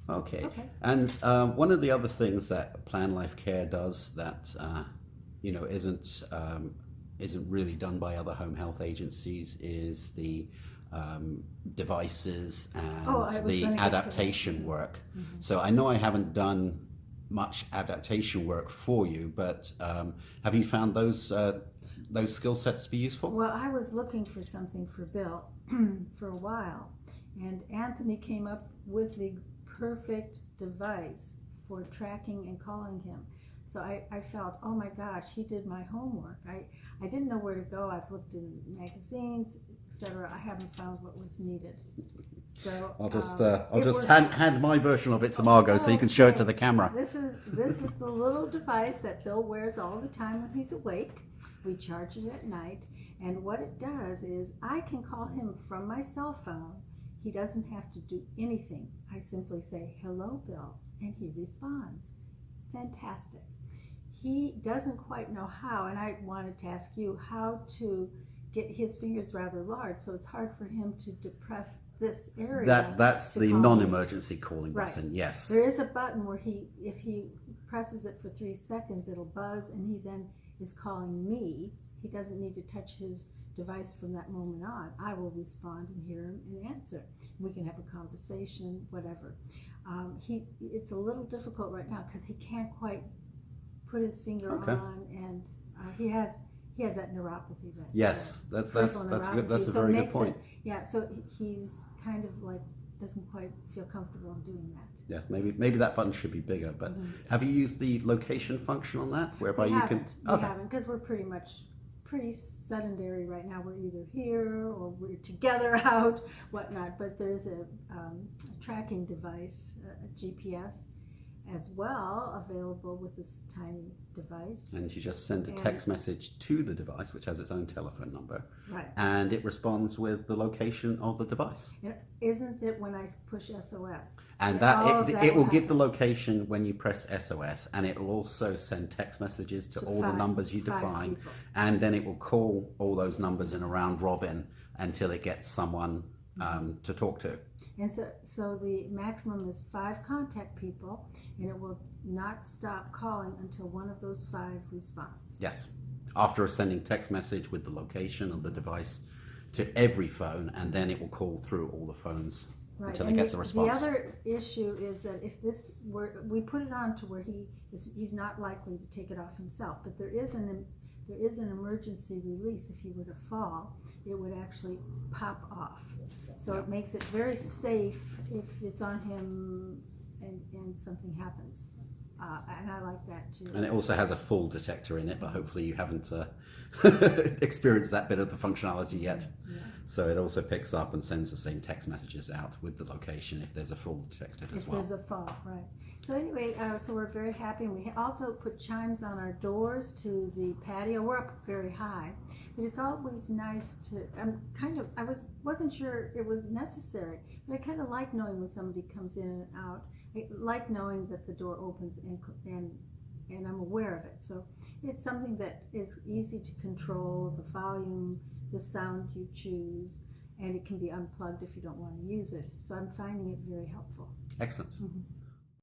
Okay. Okay. And one of the other things that Planlifecare does that isn't really done by other home health agencies is the devices Oh, and I was the gonna get to that. adaptation work. So I know I haven't done much adaptation work for you, but have you found those skill sets to be useful? Well, I was looking for something for Bill for a while, and Anthony came up with the perfect device for tracking and calling him. So I felt, oh my gosh, he did my homework. I didn't know where to go. I've looked in magazines, etc. I haven't found what was needed. So I'll just was- hand my version of it to Margot so you can show it to the camera. This is the little device that Bill wears all the time when he's awake. We charge it at night, and what it does is I can call him from my cell phone. He doesn't have to do anything. I simply say, "Hello, Bill," and he responds. Fantastic. He doesn't quite know how, and I wanted to ask you how to get his fingers rather large, so it's hard for him to depress this area. That's to the call non-emergency calling Right. button. Yes. There is a button where if he presses it for 3 seconds, it'll buzz, and he then is calling me. He doesn't need to touch his device from that moment on. I will respond and hear him and answer. We can have a conversation, whatever. It's a little difficult right now because he can't quite put his finger on, and he has that neuropathy. Yes, that's peripheral good. That's neuropathy. a So it very good makes point. so he's kind of like doesn't quite feel comfortable in doing that. Yes, maybe that button should be bigger. But have you used the location function on that, whereby We you can? haven't, because we're pretty sedentary right now. We're either here or we're together out, whatnot. But there's a tracking device, a GPS, as well, available with this tiny device. And you just send a text message to the device, which has its own telephone number, Right. and it responds with the location of the device. Isn't it when I push SOS? And it will give the location when you press SOS, and it will also send text messages to all the numbers you define, and then it will call all those numbers in a round robin until it gets someone to talk to. And so the maximum is 5 contact people, and it will not stop calling until one of those 5 responds. Yes, after sending text message with the location of the device to every phone, and then it will call through all the phones until it gets a response. The other issue is that if we put it on to where he's not likely to take it off himself, but there is an emergency release. If he were to fall, it would actually pop off. So it makes it very safe if it's on him and something happens. And I like that too. And it also has a fall detector in it, but hopefully you haven't experienced that bit of the functionality yet. Yeah. So it also picks up and sends the same text messages out with the location if there's a fall detected as well. If there's a fall, right. So anyway, so we're very happy, and we also put chimes on our doors to the patio. We're up very high, but it's always nice to. I wasn't sure it was necessary, but I kind of like knowing when somebody comes in and out. I like knowing that the door opens and I'm aware of it. So it's something that is easy to control, the volume, the sound you choose, and it can be unplugged if you don't want to use it. So I'm finding it very helpful. Excellent. Mm-hmm.